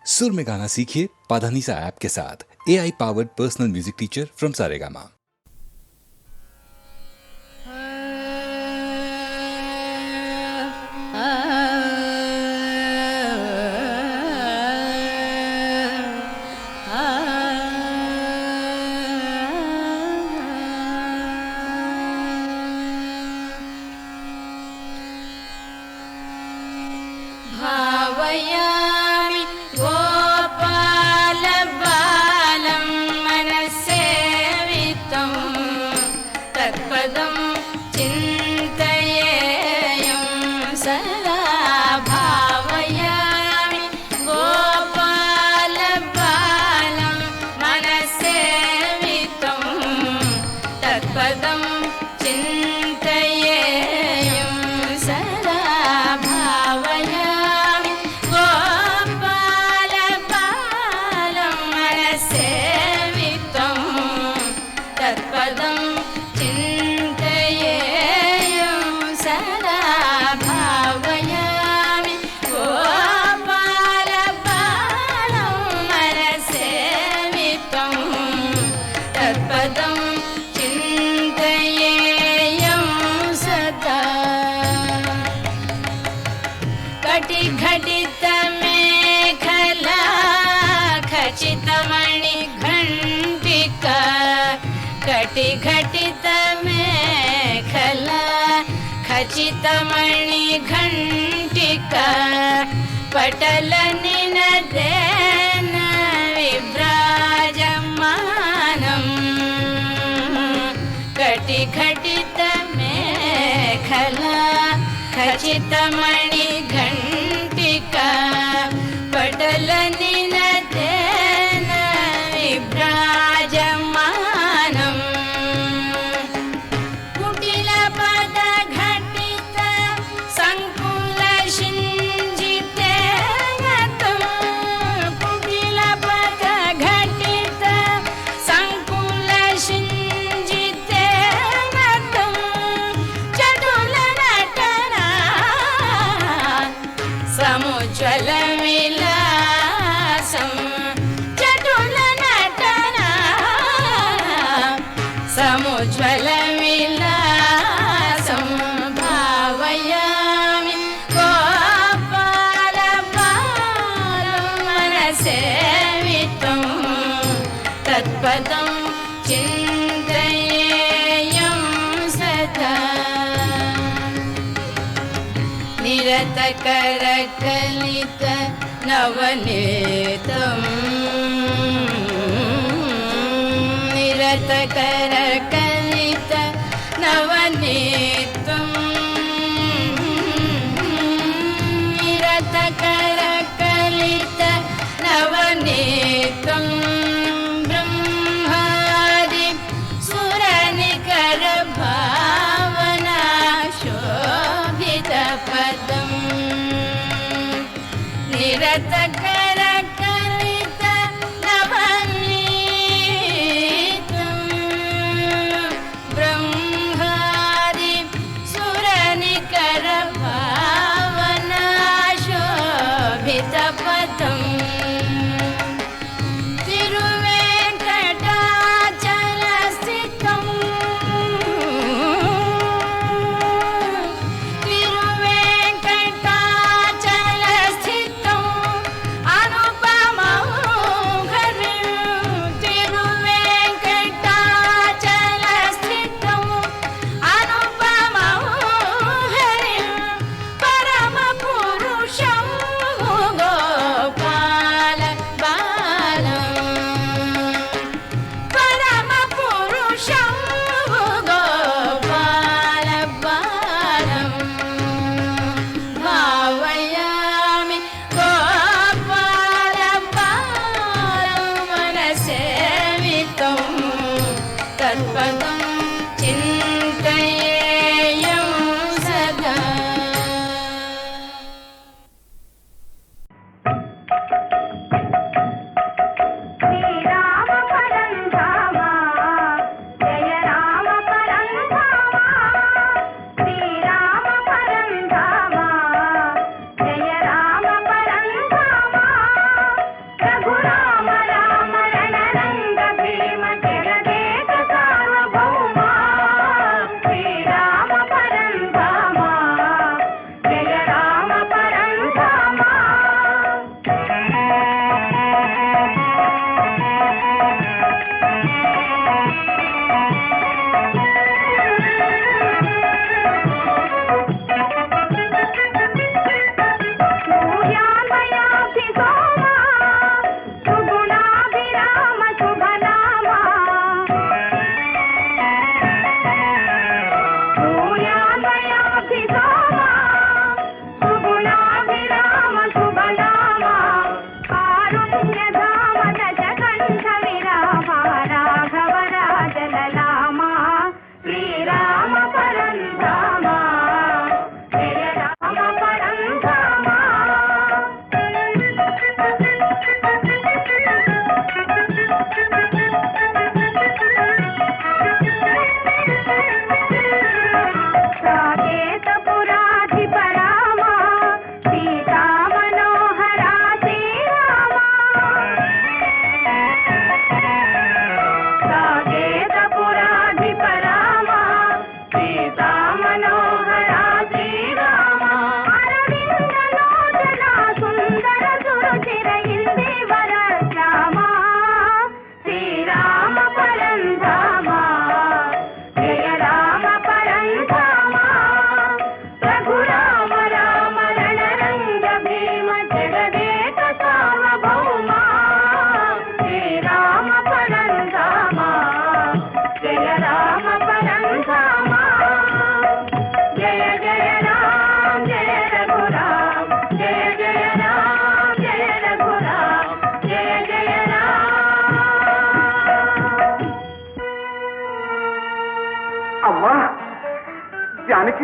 सुर में गाना सीखिए पाधानीसा ऐप के साथ। AI powered personal music teacher from Saregama. भावयामि गोपालबालं मनस्सेवितं तत्पदं चिन्तयेयं सदा। भावयामि गोपालबालं मनस्सेवितं तत्पदं चिन्तयेयं सदा। भावयामि गोपालबालं मनस्सेवितं तत्पदं चिन्तयेयं सदा। भावयामि गोपालबालं मनस्सेवितं तत्पदं चिन्तयेयं सदा। कटिघटितमेखला खचितमणिघण्टिका कटिघटितमेखला खचितमणिघण्टिका पटलनिनदेन विभ्राजमानम् कटिघटितमेखला खचितमणिघण्टिका पटलनिनदेन विभ्राजमानम् कुटिलपदघटित सङ्कुलशिञ्जितेन तं कुटिलपदघटित सङ्कुलशिञ्जितेन तं चटुलनटना समुज्ज्वलविलासं चटुलनटना समुज्ज्वलविलासं। भावयामि गोपालबालं मनस्सेवितं तत्पदं चिन्तयेयं सदा। निरतकरकलित नवनीतं निरतकरकलित नवनीतं निरतकरकलित नवनीतं ब्रह्मादि सुरनिकरभावना शोभितपदम् निरतकरकलित नवनीतं ब्रह्मादि सुरनिकरभावना शोभितपदम् तिरुवेङ्कटाचलस्थितं तिरुवेङ्कटाचलस्थितं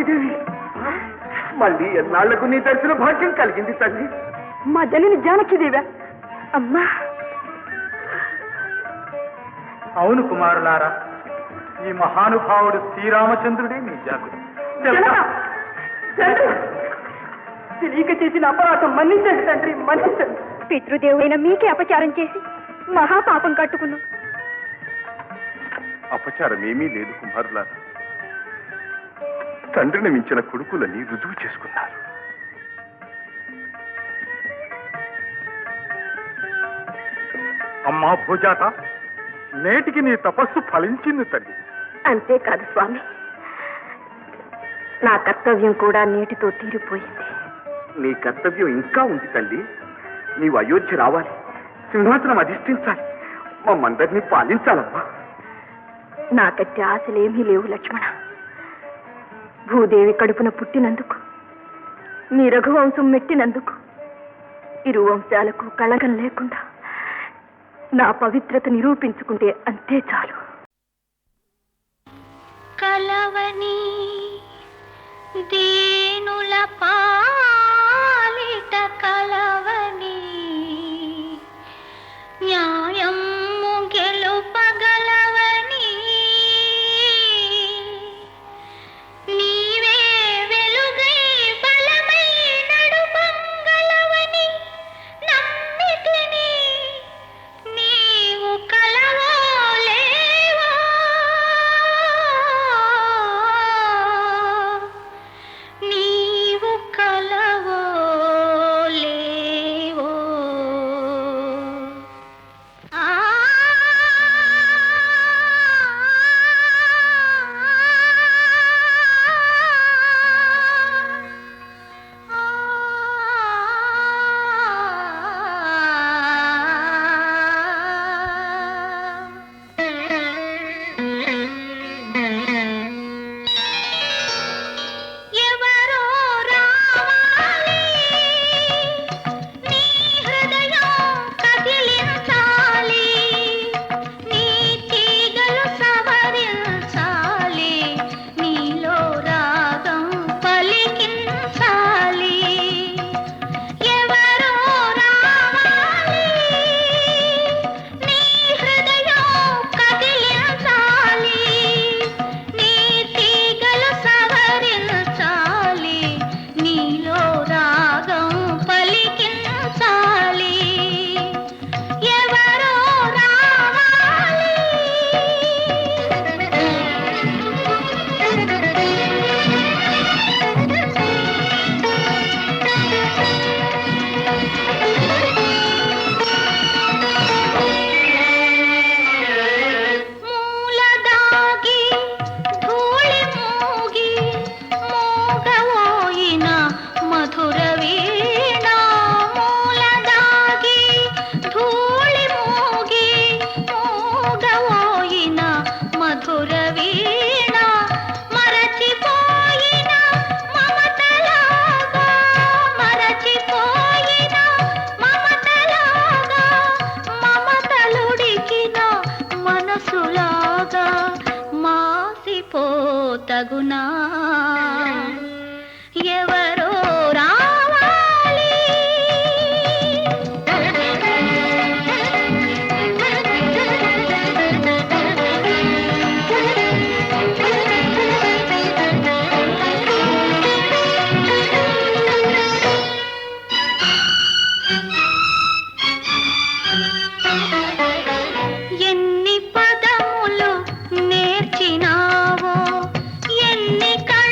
జానకీదేవి, మళ్ళీ ఎన్నాళ్లకు నీ దర్శన భాగ్యం కలిగింది తల్లి. మా జనని జానకీదేవా? అమ్మా, అవును కుమారులారా, ఈ మహానుభావుడు శ్రీరామచంద్రుడే మీ జాగుడు. జనక! తండ్రి, తెలియక చేసిన అపరాధం మన్నించండి తండ్రి, మన్నించండి. పితృదేవుడైన మీకే అపచారం చేసి మహాపాపం కట్టుకున్నాం. అపచారం ఏమీ లేదు కుమారులారా. తండ్రిని మించిన కొడుకులని రుజువు చేసుకున్నారు. అమ్మా భూజాత, నేటికి నీ తపస్సు ఫలించింది తల్లి. అంతేకాదు స్వామి, నా కర్తవ్యం కూడా నేటితో తీరిపోయింది. నీ కర్తవ్యం ఇంకా ఉంది తల్లి. నీవు అయోధ్య రావాలి, సింహాసనం అధిష్ఠించాలి, మమ్మందరినీ పాలించాలమ్మా. నాకట్టి ఆశలేమీ లేవు లక్ష్మణ. భూదేవి కడుపున పుట్టినందుకు, నీ రఘువంశం మెట్టినందుకు, ఇరు వంశాలకు కళగం లేకుండా నా పవిత్రత నిరూపించుకుంటే అంతే చాలు. కలవని దీనుల పాలిట కలవని న్యాయము గెలుపగలవని నీవే వెలుగై బలమై నడుపంగలవని నమ్మితిని. నీవు కలవో లేవో, నీవు కలవో లేవో. ఆ ఎవరో రావాలి, నీ హృదయం కదిలించాలి, నీ తీగలు సవరించాలి, నీలో రాగం పలికించాలి. ఎవరో రావాలి, నీ హృదయం కదిలించాలి, నీ తీగలు సవరించాలి, నీలో రాగం పలికించాలి. ఎవరో మూలదాగి ధూళి మూగి మోగవోయిన మధుర వీణ, మూలదాగి ధూళి మూగి మోగవోయిన మధుర వీణ, మరచిపోయిన మమతలాగా, మరచిపోయిన మమతలాగా, మమతలుడికిన మనసులాగా మాసిపోతగునా. ఎవరో రావాలి, ఎన్ని పదములు నేర్చినావో, ఎన్ని కళ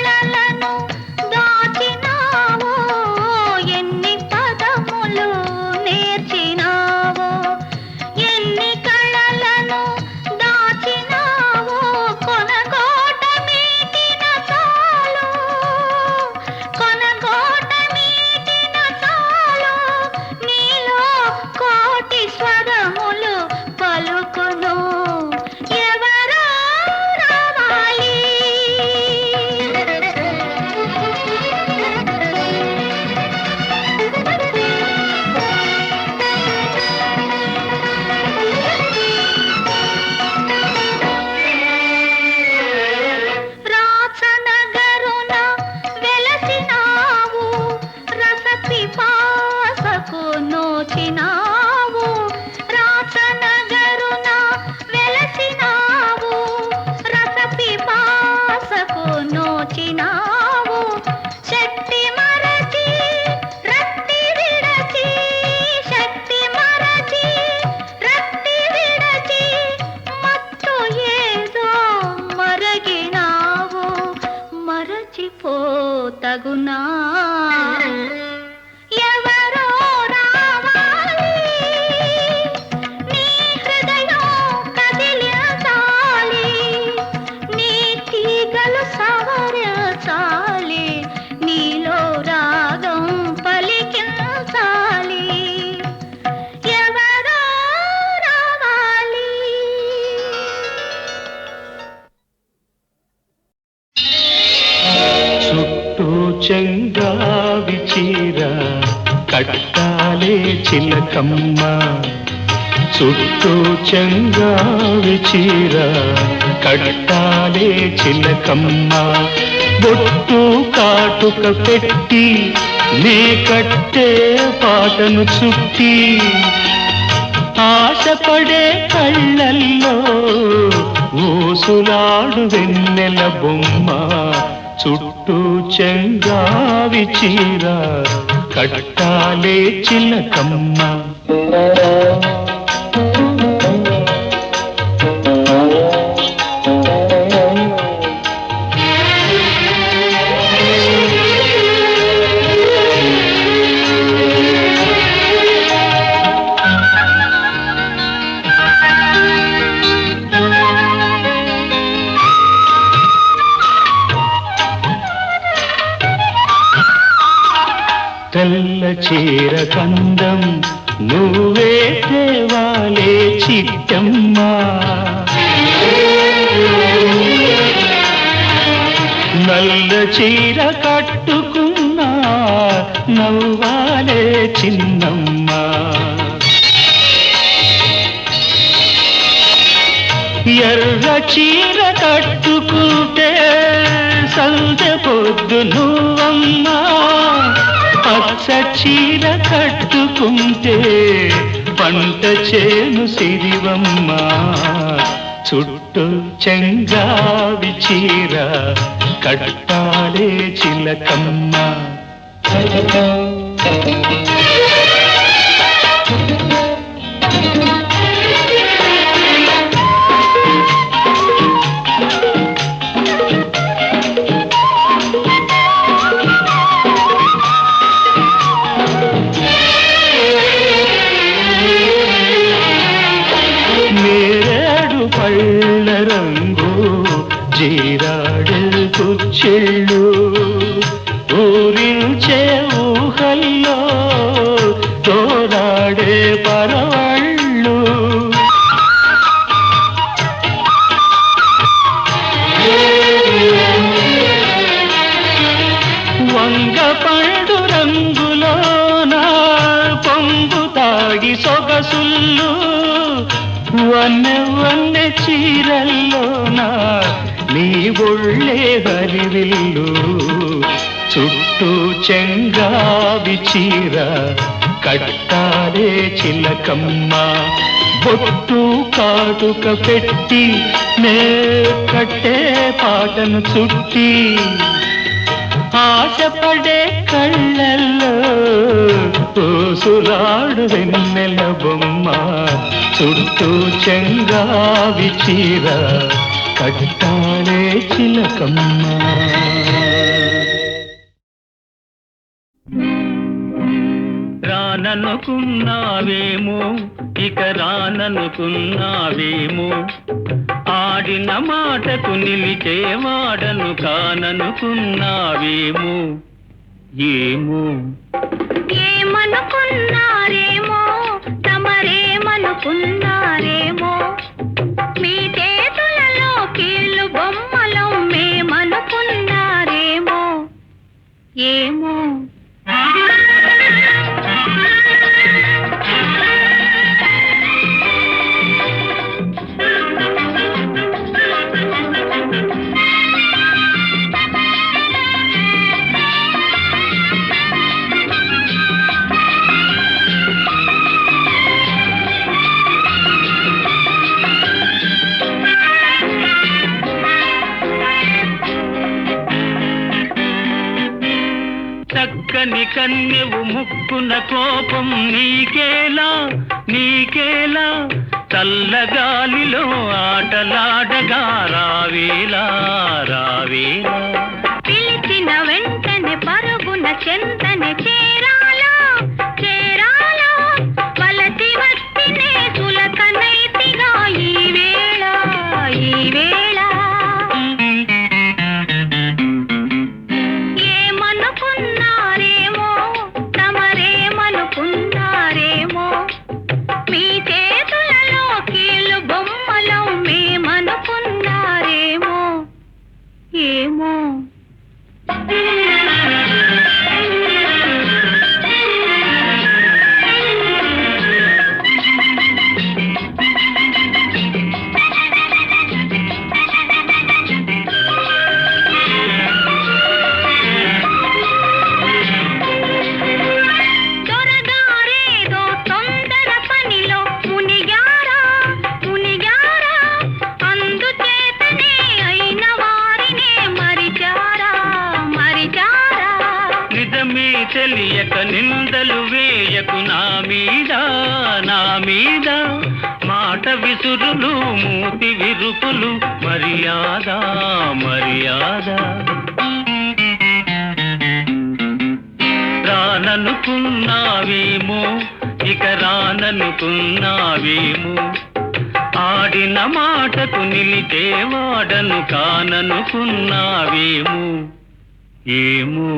వచ్చినావు రాసనగరున వెలసినావు రసపిపాసకు నోచినావు శక్తి మరచి రక్తి విడచి శక్తి మరచి రక్తి విడచి మత్తు ఏదో మరగినావు మరచిపోతగునా ఎవరో రావాలి నీ హృదయం కదిలించాలి నీ తీగలు సవరించాలి నీలో రాగం పలికించాలి ఎవరో రావాలి చుట్టూ చెంగావి చీర కట్టాలే చిలకమ్మ చుట్టూ చెంగావి చీర కట్టాలే చిలకమ్మ బొట్టు కాటుక పెట్టి నే కట్టే పాటను చుట్టి ఆశపడే కళ్ళల్లో ఊసులాడు వెన్నెల బొమ్మ చుట్టూ చెంగావి చీర కట్టాలే చిలకమ్మ తెల్ల చీర కందం నువ్వే తేవాలే చిట్టమ్మ నల్ల చీర కట్టుకున్నా నవ్వాలే చిన్నమ్మ ఎర్ర చీర కట్టుకుంటే సందె పొద్దు నువ్వమ్మా పచ్చ చీర కట్టుకుంటే పంట చేను సిరివమ్మ చుట్టూ చెంగావి చీర కట్టాలే చిలకమ్మ నేరేడు పళ్ళ రంగు జీరాడు కుచ్చిళ్ళు ఊరించే ఊహల్లో తోరాడే పరవళ్ళు వంగ పండు రంగులోన పొంగు తాగి సొగసుళ్ళు వన్నె వన్నె చీరల్లోన నీ ఒళ్ళే హరివిల్లు చుట్టూ చెంగావి చీర కట్టాలే చిలకమ్మ బొట్టు కాటుక పెట్టి నే కట్టే పాటను చుట్టి ఆశపడే కళ్ళల్లో ఊసులాడు వెన్నెల బొమ్మ చుట్టూ చెంగావి చీర కట్టాలే చిలకమ్మ రాననుకున్నావేమో ఇక రాననుకున్నావేమో ఆడిన మాటకు నిలిచేవాడను కాననుకున్నావేమో ఏమో ఏమనుకున్నారేమో తమరేమనుకున్నారేమో మీ చేతులలో కీళ్ళు బొమ్మలం మేమనుకున్నారేమో ఏమో కన్నెవు ముక్కున కోపం నీకేలా నీకేలా చల్లగాలిలో ఆటలాడగా రావేలా రావేలా పిలిచిన వెంటనే పరుగున చెంతనే చేరాలా చేరాలా వలసి వస్తినే సులకనైతిగా ఈ వేళ ఈ వేళ ఏమనుకున్నారేమో తమరేమనుకున్నారేమో మీ చేతులలో కీలు బొమ్మలం మేమనుకున్నారేమో ఏమో దొరగారేదో తొందర పనిలో మునిగారా మునిగారా అందుచేతనే అయిన వారినే మరిచారా మరిచారా నిజమే తెలియక నిందలు వేయకు నా మీద నా మీద మాట విసురులు మూతి విరుపులు మర్యాద మర్యాద రాననుకున్నావేమో ఇక రాననుకున్నావేమో ఆడిన మాటకు నిలిచేవాడను కాననుకున్నావేమో ఏమో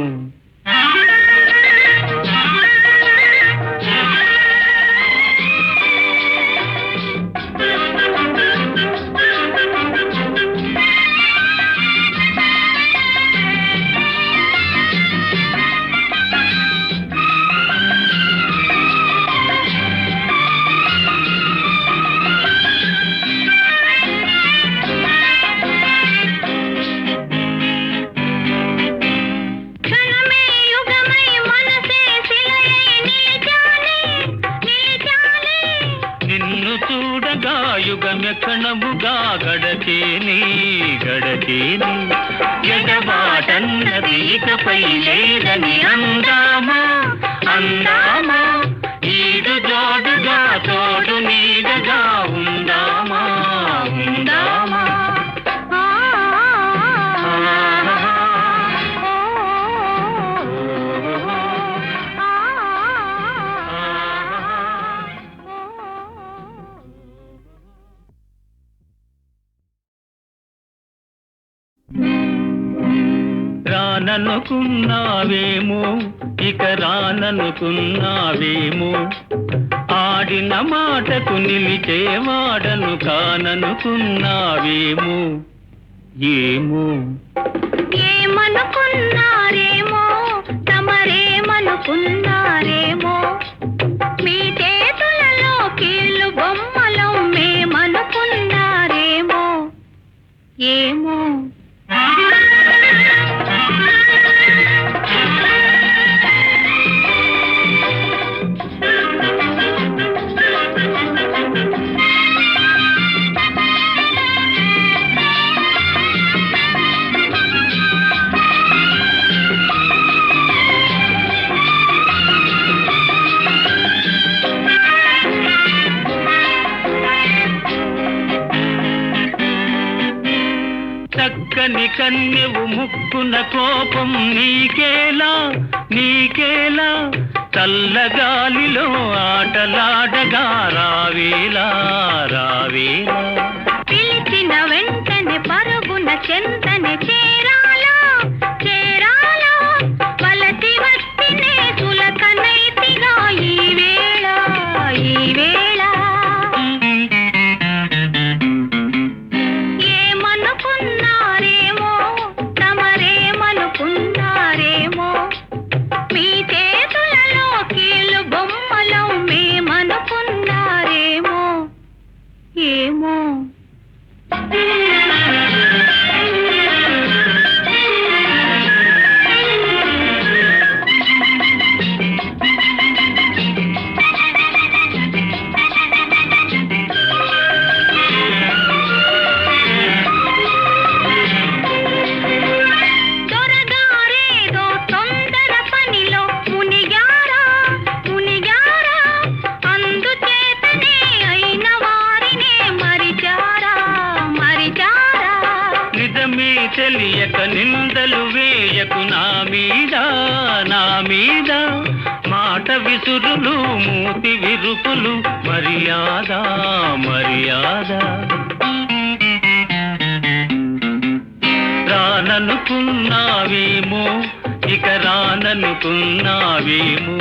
క్షణమే యుగమై మనసే శిలయై నిలిచాలి నిలిచాలి నిన్ను చూడగా యుగమె క్షణముగా గడచేని గడచేని ఎడబాటన్నది ఇకపై లేదని అందామా అందామా ఈడు జోడుగా తోడు నీడగా ఉందామా ఉందామా ఆ రాననుకున్నావేమో ఇక రాననుకున్నావేమో ఆడిన మాటకు నిలిచేవాడను కాననుకున్నావేమో ఏమో ఏమనుకున్నారేమో తమరేమనుకున్నారేమో మీ చేతులలో కీళ్ళు బొమ్మలం మేమనుకున్నారేమో ఏమో చక్కని కన్నెవు ముక్కున కోపం నీకేలా నీకేలా చల్లగాలిలో ఆటలాడగా రావేలా రావేలా పిలిచిన వెంటనే పరుగున చెంతనే చేరాలా చేరాలా వలసి వస్తినే సులకనైతిగా ఈ వేళ ఈ వేళ ఏమనుకున్నారేమో తమరేమనుకున్నారేమో మీ చేతులలో కీళ్ళు బొమ్మలం మేమనుకున్నారేమో ఏమో తెలియక నిందలు వేయకు నా మీద నా మీద మాట విసురులు మూతి విరుపులు మర్యాద మర్యాద రాననుకున్నావేమో ఇక రాననుకున్నావేమో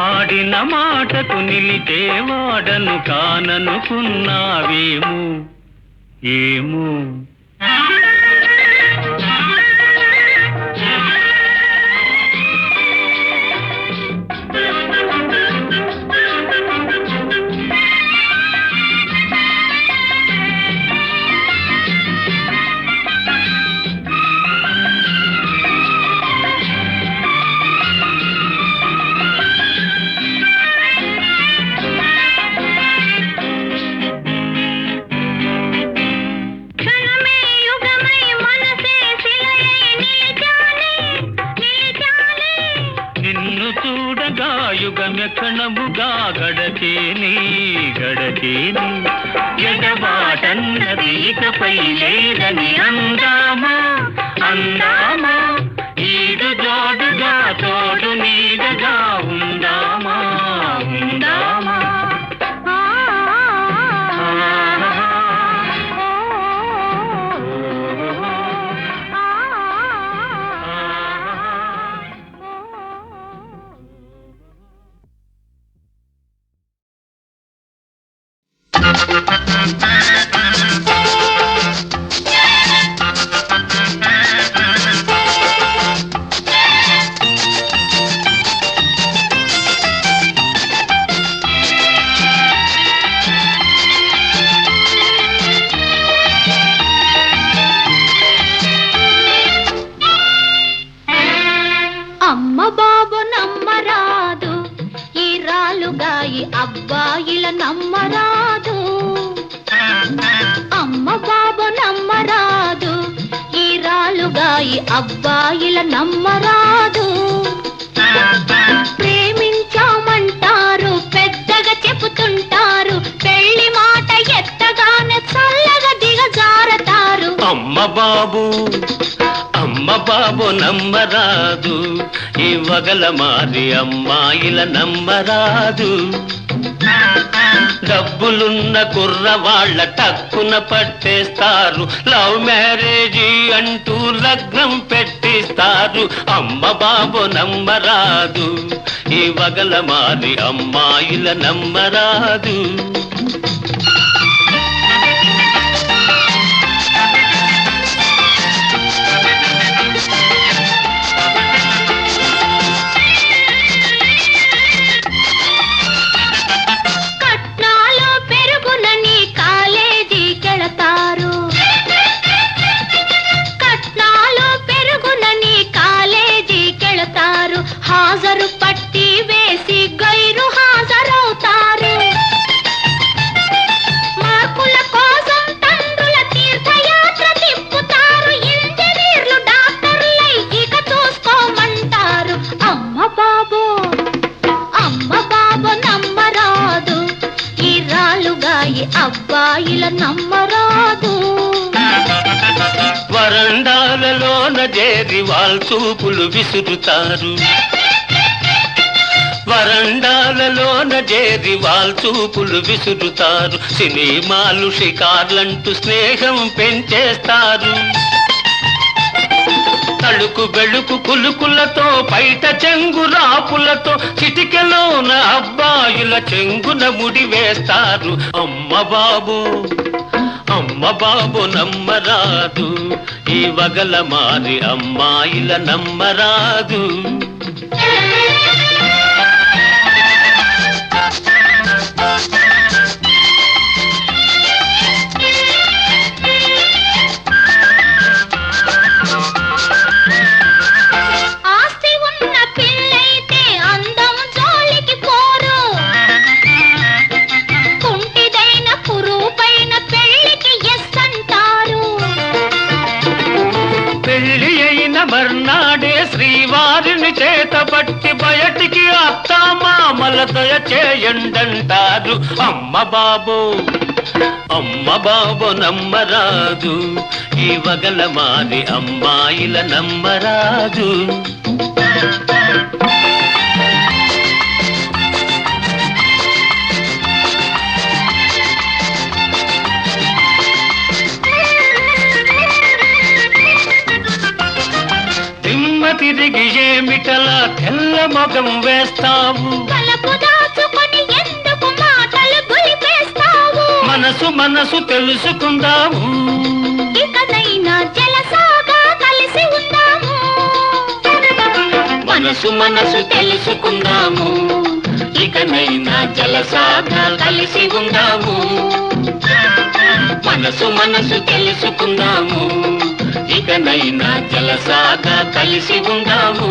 ఆడిన మాటకు నిలిచేవాడను కాననుకున్నావేమో ఏమో యుగమెక్షణముగా గడచేని గడచేని ఎడబాటన్నది ఇకపై లేదని అందామా అందామా ఈడు జోడుగా తోడు నీడగా ఉందామా ఉందామా అబ్బాయిల నమ్మరాదు అమ్మ బాబు నమ్మరాదు ఈ రాలుగా ఈ అబ్బాయిల నమ్మరాదు ప్రేమించామంటారు పెద్దగా చెబుతుంటారు పెళ్లి మాట ఎత్తగానే చల్లగా దిగజారతారు అమ్మ బాబు నమ్మరాదు ఈ వగల మారి అమ్మాయిల నమ్మరాదు డబ్బులున్న కుర్రవాళ్ల టక్కున పట్టేస్తారు లవ్ మ్యారేజీ అంటూ లగ్నం పెట్టిస్తారు అమ్మ బాబు నమ్మరాదు ఈ వగల మారి అమ్మాయిల నమ్మరాదు హాజరు పట్టి వేసి గైరు హాజరవుతారు మార్కుల కోసం తండ్రుల తీర్థయాత్ర తిప్పుతారు ఇంజనీర్లు డాక్టర్లై ఇక చూసుకోమంటారు అమ్మ బాబు నమ్మరాదు ఈ రాలుగా ఈ అబ్బాయిల నమ్మరాదు వరండాలలోన చేరి వాల్చూపులు విసురుతారు వరండాలలోన చేరి వాల్చూపులు విసురుతారు సినిమాలు షికార్లంటూ స్నేహం పెంచేస్తారు తడుకు బెడుకు కులుకులతో బయట చెంగు రాపులతో చిటికెలోన అబ్బాయిల చెంగున ముడి వేస్తారు అమ్మ బాబు నమ్మరాదు ఈ వగల మారి అమ్మాయిల నమ్మరాదు మర్నాడే శ్రీవారిని చేతబట్టి బయటికి అత్తామామల దయ చేయండంటారు అమ్మ బాబు అమ్మ బాబు నమ్మరాదు ఈ వగల మారి అమ్మాయిల నమ్మరాదు. తిరిగి ఏమిటలా తెల్ల మొగం వేస్తావు, తలపు దాచుకొని ఎందుకు మాటలు గులిపేస్తావు? మనసు మనసు తెలుసుకుందాము, ఇకనైనా జలసాగా కలిసి ఉందాము. మనసు మనసు తెలుసుకుందాము, ఇకనైనా జలసాగా కలిసి ఉందాము. మనసు మనసు తెలుసుకుందాము, ఇకనైనా జలసాగా కలిసి ఉందాము.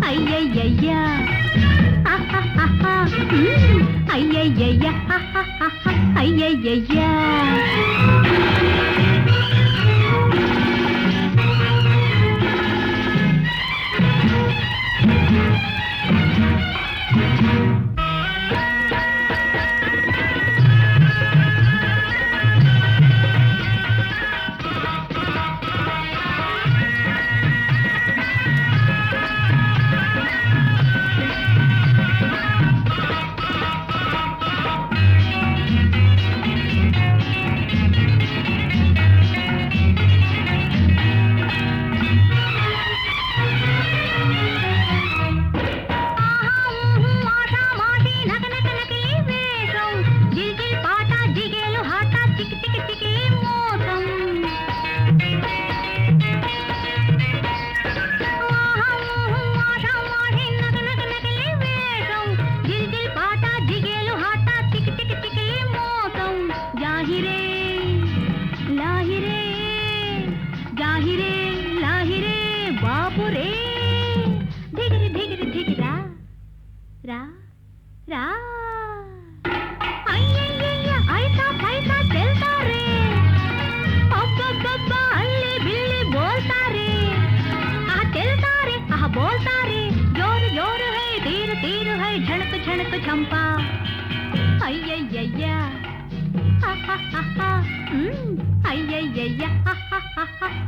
అయ్యయ్యయ్యా చంపా అయ్యయ్యయ్యా అయ్యయ్యయ్యా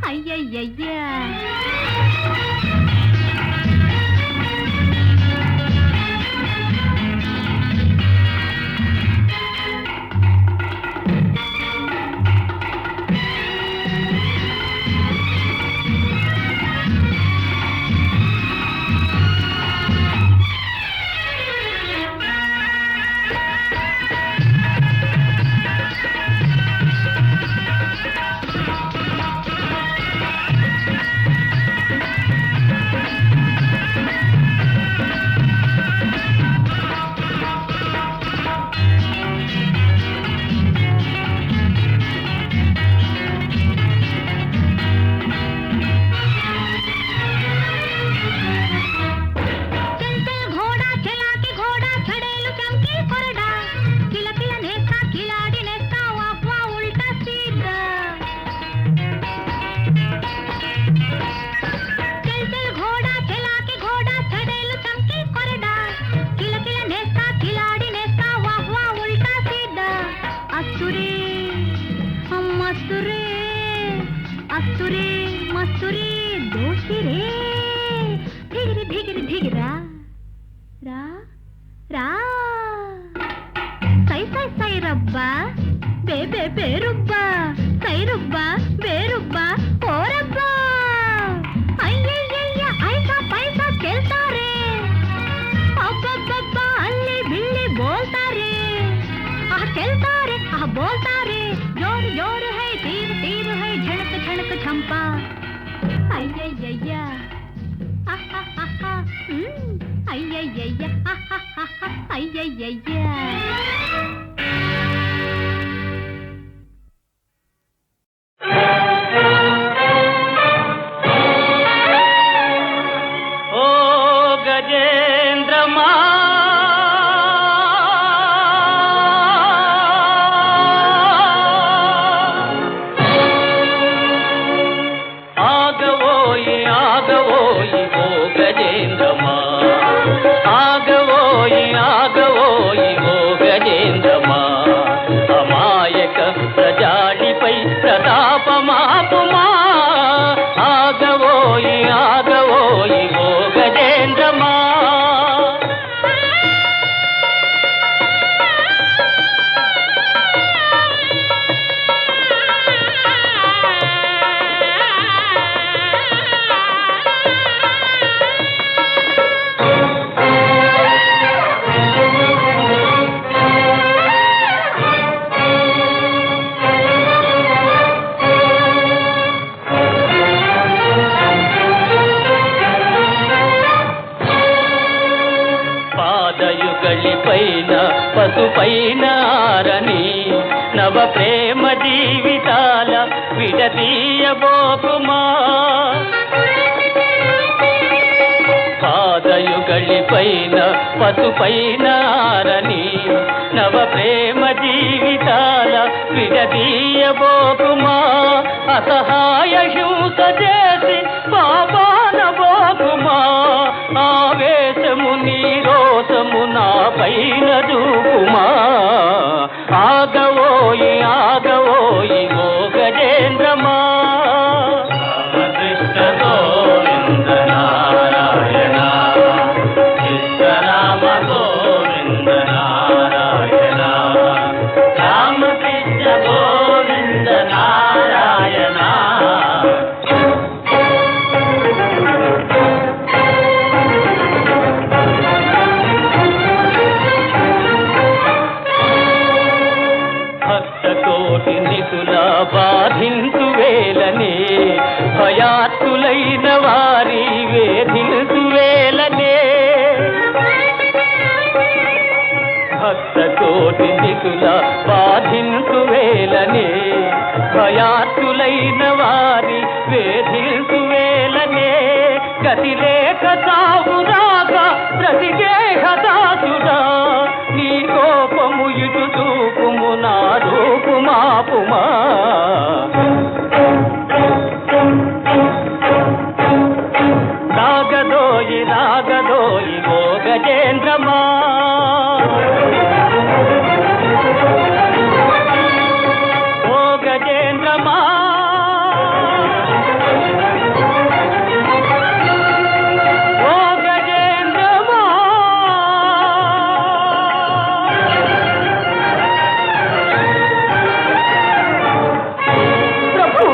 అయ్యయ్యయ్యా बोलता रे जोर जोर है तीर तीर है झड़क झड़क అయ్యయ్యయ్యా అయ్యయ్యయ్యా అయ్యయ్యయ్యా ఓ గజేంద్రమా ఆగవోయి ఆగవోయి ఓ గజేంద్రమా ఆగవోయి ఆగవోయి ఓ గజేంద్రమా అమాయక ప్రజాళిపై ప్రతాపమాపుమా ఆగవోయి ఆగవోయి ఓ గజేంద్రమా పాదయుగళిపైన పసుపైన ఆరని నవ ప్రేమ జీవితాల విడదీయబోకుమా పాదయుగళిపైన పసుపైన ఆరని నవ ప్రేమ జీవితాల విడదీయబోకుమా అసహాయ హింస చేసి పాపానబోకుమా ఆవేశము నీ రోషము నా పైన చూపుమా ఆగవోయి ఆగవోయి ఓ గజేంద్రమా కృష్ణ గోవింద నారాయణ కృష్ణ రామ గోవింద నారాయణ రామకృష్ణ గోవింద నారాయణ భక్తకోటి నిధులా బాధించు వేలనే భయాత్తులైన వారి వేధించు వేలనే భక్తకోటి నిధులా బాధించు వేలనే భయాత్తులైన వారి వేధించు వేలనే గతి లేక సాగురాక ప్రతిగేహదాసుడా నీ కోపము ఇటు చూపుము నా రూపుమాపుమా రాగదోయి రాగదోయి ఓ గజేంద్రమా ఓ గజేంద్రమా ఓ గజేంద్రమా ప్రభు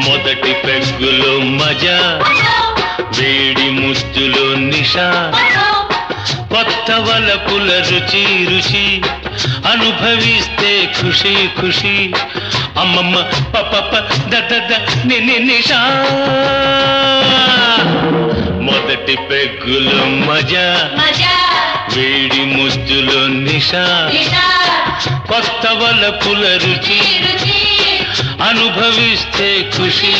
మొదటి పెగ్గులో మజా వేడి ముద్దులో నిషా కొత్త వలపుల రుచి రుచి అనుభవిస్తే ఖుషి ఖుషి అమ్మమ్మ పప ద నిషా మొదటి పెగ్గులో మజా వేడి ముద్దులో నిషా కొత్త వలపుల రుచి అనుభవిస్తే ఖుషి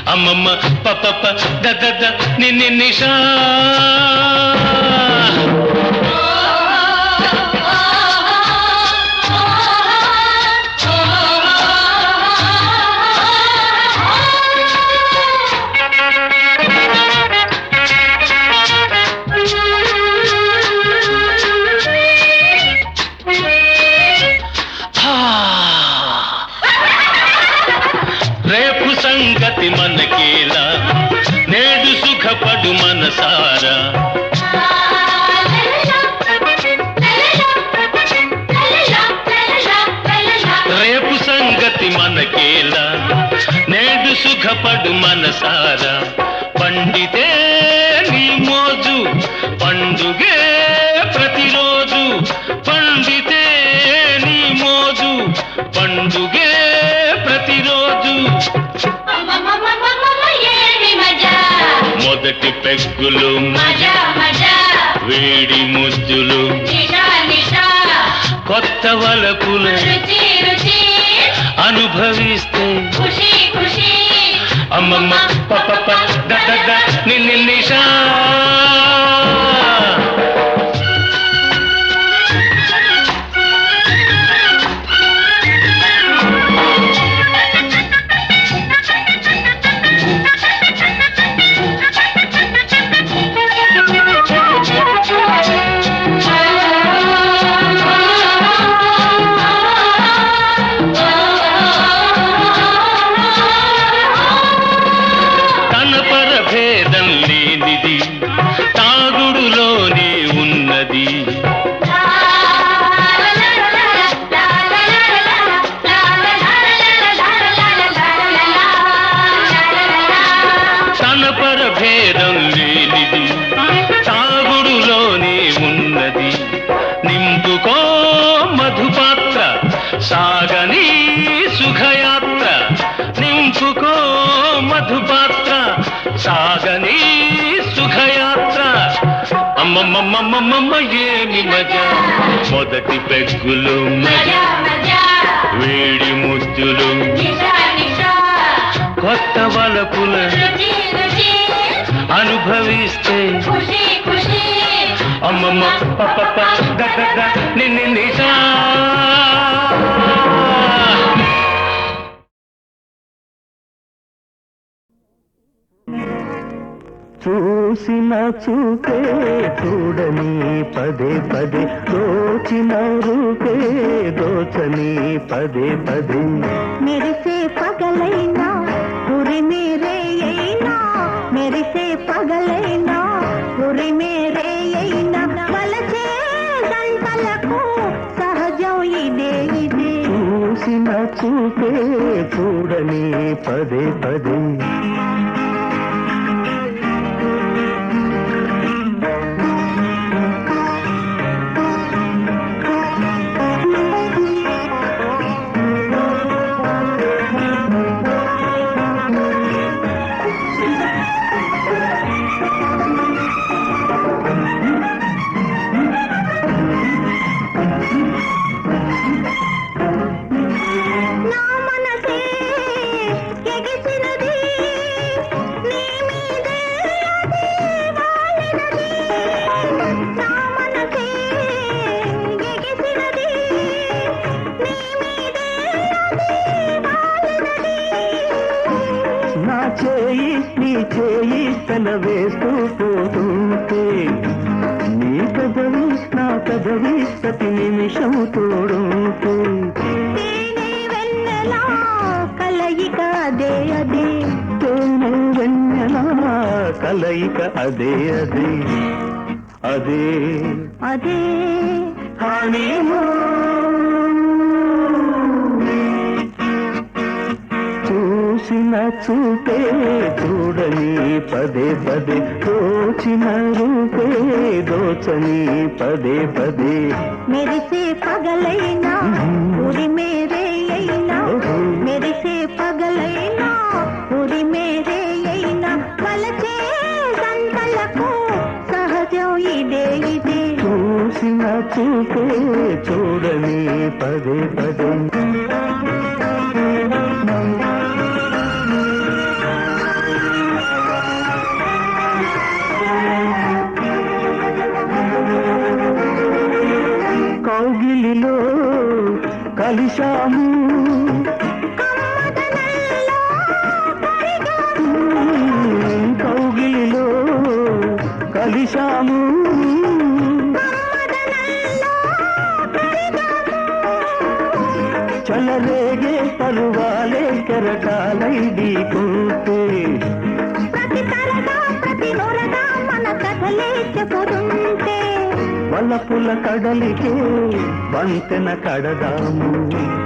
అమ్మమ్మ పప దద నిన్ని నిషా రేపు సంగతి మనకేలా నేడు సుఖపడు మనసారా రేపు సంగతి మనకేలా నేడు సుఖపడు మనసారా పండితే నీ మోజు పండుగే ప్రతిరోజు పండితే నీ మోజు పండుగే ప్రతిరోజు మొదటి పెగ్గులు వేడి ముద్దులు కొత్త వలపులు అనుభవిస్తే అమ్మమ్మ పప దద నిన్ని నిషా తాగుడులోనే ఉన్నది తన పరభేదం లేనిది తాగుడులోనే ఉన్నది నింపుకో మధుపాత్ర సాగని సుఖయాత్ర నింపుకో మధుపాత్ర సాగని సుఖయాత్ర అమ్మమ్మమ్మమ్మమ్మ ఏమి మజా మొదటి పెగ్గులు వేడి ముద్దులు కొత్త వలపుల అనుభవిస్తే అమ్మమ్మ పప దద నిన్ని నిషా చూసిన చూపే చూడని పదే పదే దోచిన రూపే దోచని పదే పదే మెరిసే పగలైనా ఉరి మేరే అయినా మెరిసే పగలైనా ఉరి మేరే అయినా వలసే గంటలకు సహజం ఇదే చూసిన చూపే చూడని పదే పదే వేస్తూ పోతుంటే నీ కదవి నా కదవి ప్రతి నిమిషం తోడుంటే కలయిక అదే అదే తేనె వెన్నెలా కలయిక అదే అదే అదే అదే చూసిన చూపే చూడని పదే పదే దోచిన రూపే దోచని పదే పదే మెరిసే పగలైనా ఉరి మేరే అయినా మెరిసే పగలైనా ఉరి మేరే అయినా వలసే చూపే చూడని పదే పదే కౌగిలిలో కలిశాము కౌగిలిలో కలిశాము చలరేగే పరువాలే కెరటాలై ఢీకొంటే ప్రతి తరగా ప్రతి నొరగా మన కథలే చెబుతుంటే వలపుల కడలికే వంతెన కడదాము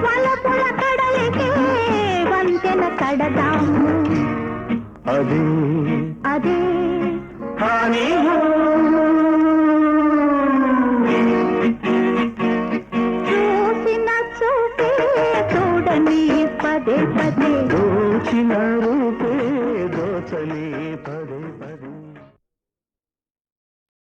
వలపుల కడలికే వంతెన కడదాము అదే అదే హాని